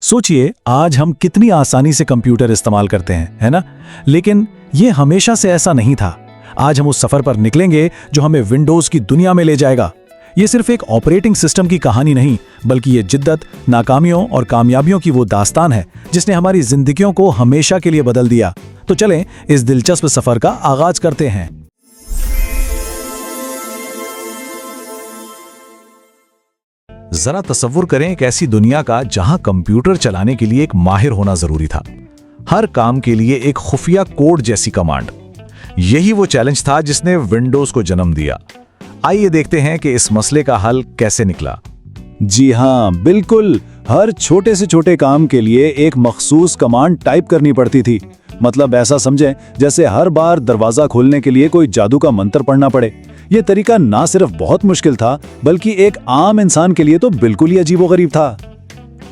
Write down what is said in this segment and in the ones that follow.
सोचिए आज हम कितनी आसानी से कंप्यूटर इस्तेमाल करते हैं, है ना? लेकिन ये हमेशा से ऐसा नहीं था। आज हम उस सफर पर निकलेंगे जो हमें विंडोज की दुनिया में ले जाएगा। ये सिर्फ एक ऑपरेटिंग सिस्टम की कहानी नहीं, बल्कि ये जिद्दत, नाकामियों और कामयाबियों की वो दास्तान है जिसने हमारी जिंदगियों को हमेशा के लिए बदल दिया। तो चलें इस दिलचस्प सफर का आगाज करते हैं। जरा तसव्वुर करें एक ऐसी दुनिया का जहां कंप्यूटर चलाने के लिए एक माहिर होना जरूरी था। हर काम के लिए एक खुफिया कोड जैसी कमांड। यही वो चैलेंज था जिसने विंडोज को जन्म दिया। आइए देखते हैं कि इस मसले का हल कैसे निकला। जी हाँ, बिल्कुल। हर छोटे से छोटे काम के लिए एक मखसूस कमांड टाइप करनी पड़ती थी। मतलब ऐसा समझें जैसे हर बार दरवाजा खोलने के लिए कोई जादू का मंत्र पढ़ना पड़े। ये तरीका ना सिर्फ बहुत मुश्किल था, बल्कि एक आम इंसान के लिए तो बिल्कुल ही अजीबोगरीब था।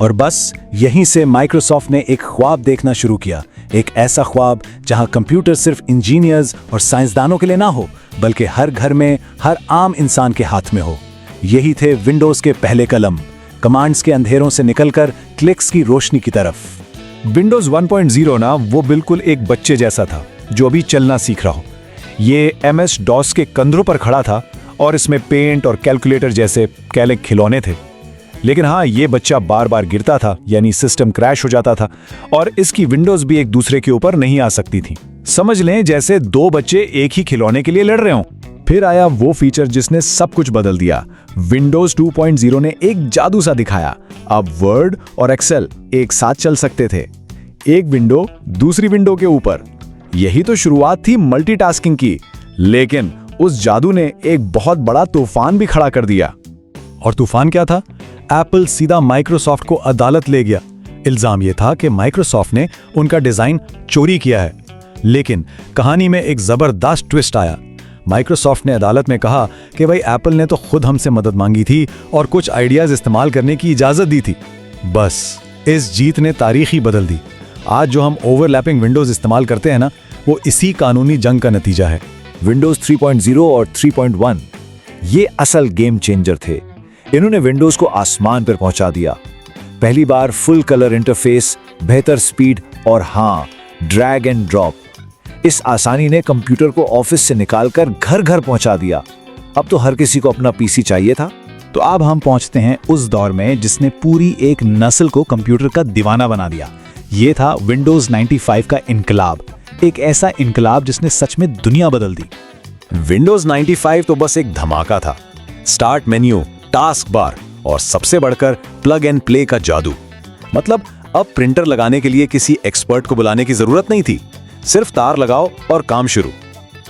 और बस यहीं से माइक्रोसॉफ्ट ने एक ख्वाब देखना शुरू किया। एक ऐसा ख्वाब जहां कंप्यूटर सिर्फ इंजीनियर्स और साइंसदानों के लिए ना हो, बल्कि हर घर में, हर आम इंसान के हाथ में हो। यही थे विंडोज के पहले कलम, कमांड्स के अंधेरों से निकलकर क्लिक्स की रोशनी की तरफ। विंडोज 1.0 ना वो बिल्कुल एक बच्चे जैसा था जो अभी चलना सीख रहा हो। ये MS DOS के कंधों पर खड़ा था और इसमें पेंट और कैलकुलेटर जैसे कैलिक खिलौने थे। लेकिन हाँ, ये बच्चा बार बार गिरता था, यानी सिस्टम क्रैश हो जाता था और इसकी विंडोज भी एक दूसरे के ऊपर नहीं आ सकती थी। समझ लें जैसे दो बच्चे एक ही खिलौने के लिए लड़ रहे हों। फिर आया वो फीचर जिसने सब कुछ बदल दिया। विंडोज 2.0 ने एक जादू सा दिखाया। अब वर्ड और एक्सेल एक साथ चल सकते थे, एक विंडो दूसरी विंडो के ऊपर। यही तो शुरुआत थी मल्टीटास्किंग की। लेकिन उस जादू ने एक बहुत बड़ा तूफान भी खड़ा कर दिया। और तूफान क्या था? एप्पल सीधा माइक्रोसॉफ्ट को अदालत ले गया। इल्जाम यह था कि माइक्रोसॉफ्ट ने उनका डिजाइन चोरी किया है। लेकिन कहानी में एक जबरदस्त ट्विस्ट आया। माइक्रोसॉफ्ट ने अदालत में कहा कि भाई एप्पल ने तो खुद हमसे मदद मांगी थी और कुछ आइडियाज इस्तेमाल करने की इजाजत दी थी। बस इस जीत ने तारीख ही बदल दी। आज जो हम ओवरलैपिंग विंडोज इस्तेमाल करते हैं ना, वो इसी कानूनी जंग का नतीजा है। विंडोज 3.0 और 3.1 ये असल गेम चेंजर थे। इन्होंने विंडोज को आसमान पर पहुंचा दिया। पहली बार फुल कलर इंटरफेस, बेहतर स्पीड और हाँ, ड्रैग एंड ड्रॉप। इस आसानी ने कंप्यूटर को ऑफिस से निकालकर घर घर पहुंचा दिया। अब तो हर किसी को अपना पीसी चाहिए था। तो अब हम पहुंचते हैं उस दौर में जिसने पूरी एक नस्ल को कंप्यूटर का दीवाना बना दिया। ये था विंडोज 95 का इनकलाब। एक ऐसा इनकलाब जिसने सच में दुनिया बदल दी। विंडोज 95 तो बस एक धमाका था। स्टार्ट मेन्यू, टास्क बार और सबसे बढ़कर प्लग एंड प्ले का जादू। मतलब अब प्रिंटर लगाने के लिए किसी एक्सपर्ट को बुलाने की जरूरत नहीं थी। सिर्फ तार लगाओ और काम शुरू।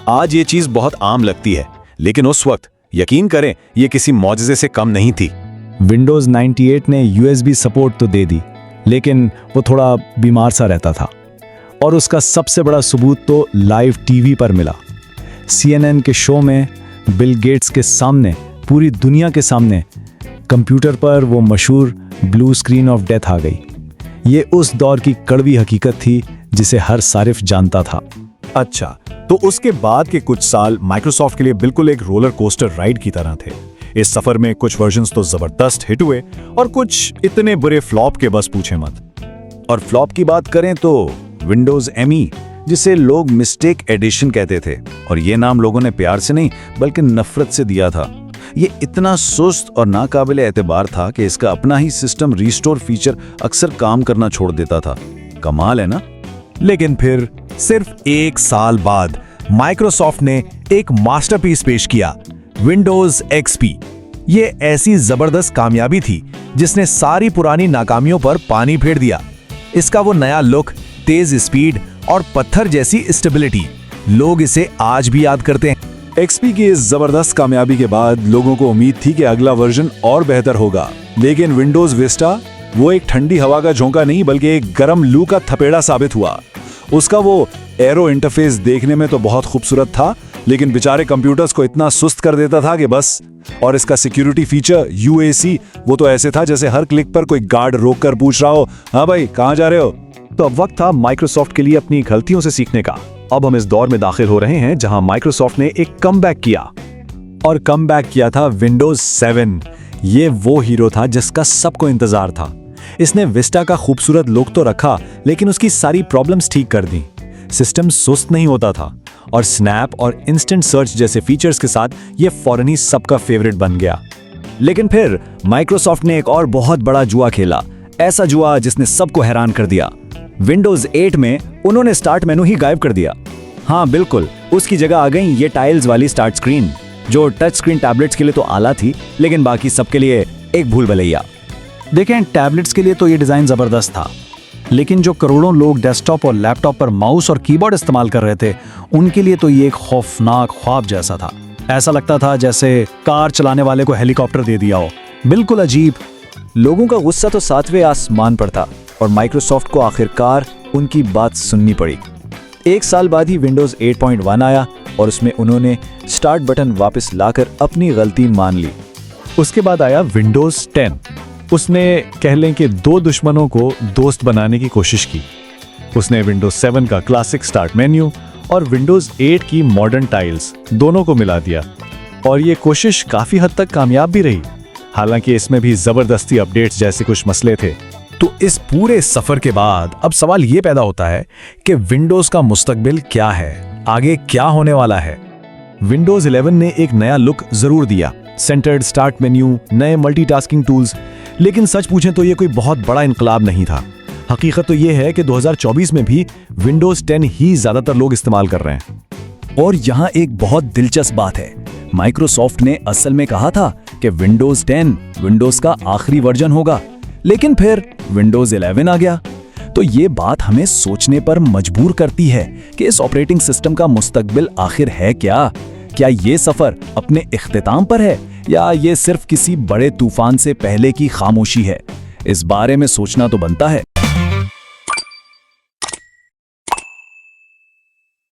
आज ये चीज बहुत आम लगती है, लेकिन उस वक्त यकीन करें ये किसी मौजज़े से कम नहीं थी। विंडोज 98 ने USB सपोर्ट तो दे दी, लेकिन वो थोड़ा बीमार सा रहता था। और उसका सबसे बड़ा सबूत तो लाइव टीवी पर मिला। CNN के शो में बिल गेट्स के सामने, पूरी दुनिया के सामने, कंप्यूटर पर वो मशहूर ब्लू स्क्रीन ऑफ डेथ आ गई। ये उस दौर की कड़वी हकीकत थी जिसे हर सारिफ जानता था। अच्छा, तो उसके बाद के कुछ साल माइक्रोसॉफ्ट के लिए बिल्कुल एक रोलर कोस्टर राइड की तरह थे। इस सफर में कुछ वर्जन्स तो जबरदस्त हिट हुए और कुछ इतने बुरे फ्लॉप के बस पूछे मत। और फ्लॉप की बात करें तो विंडोज ME, जिसे लोग मिस्टेक एडिशन कहते थे, और ये नाम लोगों ने प्यार से नहीं बल्कि नफरत से दिया था। ये इतना सुस्त और नाकाबिले एतबार था कि इसका अपना ही सिस्टम रीस्टोर फीचर अक्सर काम करना छोड़ देता था। कमाल है ना? लेकिन फिर सिर्फ एक साल बाद माइक्रोसॉफ्ट ने एक मास्टरपीस पेश किया, विंडोज XP। ये ऐसी जबरदस्त कामयाबी थी जिसने सारी पुरानी नाकामियों पर पानी फेर दिया। इसका वो नया लुक, तेज स्पीड और पत्थर जैसी स्टेबिलिटी, लोग इसे आज भी याद करते हैं। XP की इस जबरदस्त कामयाबी के बाद लोगों को उम्मीद थी कि अगला वर्जन और बेहतर होगा। लेकिन विंडोज विस्टा वो एक ठंडी हवा का झोंका नहीं, बल्कि एक गर्म लू का थपेड़ा साबित हुआ। उसका वो एरो इंटरफेस देखने में तो बहुत खूबसूरत था, लेकिन बेचारे कंप्यूटर्स को इतना सुस्त कर देता था कि बस। और इसका सिक्योरिटी फीचर UAC, वो तो ऐसे था जैसे हर क्लिक पर कोई गार्ड रोक कर पूछ रहा हो, हाँ भाई कहाँ जा रहे हो। तो अब वक्त था माइक्रोसॉफ्ट के लिए अपनी गलतियों से सीखने का। अब हम इस दौर में दाखिल हो रहे हैं जहां माइक्रोसॉफ्ट ने एक कमबैक किया। और कमबैक किया था विंडोज 7। ये वो हीरो था जिसका सबको इंतजार था। इसने विस्टा का खूबसूरत लुक तो रखा, लेकिन उसकी सारी प्रॉब्लम्स ठीक कर दी। सिस्टम सुस्त नहीं होता था और स्नैप और इंस्टेंट सर्च जैसे फीचर्स के साथ ये फौरन ही सबका फेवरेट बन गया। लेकिन फिर माइक्रोसॉफ्ट ने एक और बहुत बड़ा जुआ खेला, ऐसा जुआ जिसने सबको हैरान कर दिया। विंडोज 8 में उन्होंने स्टार्ट मेनू ही गायब कर दिया। हाँ बिल्कुल, उसकी जगह आ गई ये टाइल्स वाली स्टार्ट स्क्रीन, जो टच स्क्रीन टैबलेट्स के लिए तो आला थी, लेकिन बाकी सबके लिए एक भूल भुलैया। देखें, टैबलेट्स के लिए तो ये डिज़ाइन ज़बरदस्त था, लेकिन जो करोड़ों लोग डेस्कटॉप और लैपटॉप पर माउस और कीबोर्ड इस्तेमाल कर रहे थे, उनके लिए तो ये एक खौफनाक ख्वाब जैसा था। ऐसा लगता था जैसे कार चलाने वाले को हेलीकॉप्टर दे दिया हो। बिल्कुल अजीब। लोगों का गुस्सा तो 7वें आसमान पर था और माइक्रोसॉफ्ट को आखिरकार उनकी बात सुननी पड़ी। 1 साल बाद ही विंडोज 8.1 आया और उसमें उन्होंने स्टार्ट बटन वापस लाकर अपनी गलती मान ली। उसके बाद आया विंडोज 10। उसने कह लें कि 2 दुश्मनों को दोस्त बनाने की कोशिश की। उसने विंडोज 7 का क्लासिक स्टार्ट मेन्यू और विंडोज 8 की मॉडर्न टाइल्स दोनों को मिला दिया, और ये कोशिश काफी हद तक कामयाब भी रही, हालांकि इसमें भी जबरदस्ती अपडेट्स जैसे कुछ मसले थे। तो इस पूरे सफर के बाद अब सवाल ये पैदा होता है कि विंडोज का मुस्तकबिल क्या है, आगे क्या होने वाला है। विंडोज 11 ने एक नया लुक जरूर दिया, सेंटर्ड स्टार्ट मेन्यू, नए मल्टीटास्किंग टूल्स, लेकिन सच पूछें तो ये कोई बहुत बड़ा इनकलाब नहीं था। हकीकत तो ये है कि 2024 में भी विंडोज 10 ही ज्यादातर लोग इस्तेमाल कर रहे हैं। और यहाँ एक बहुत दिलचस्प बात है, माइक्रोसॉफ्ट ने असल में कहा था कि विंडोज 10 विंडोज का आखिरी वर्जन होगा, लेकिन फिर विंडोज 11 आ गया। तो ये बात हमें सोचने पर मजबूर करती है कि इस ऑपरेटिंग सिस्टम का मुस्तकबिल आखिर है क्या? क्या ये सफर अपने इख्तिताम पर है या ये सिर्फ किसी बड़े तूफान से पहले की खामोशी है? इस बारे में सोचना तो बनता है।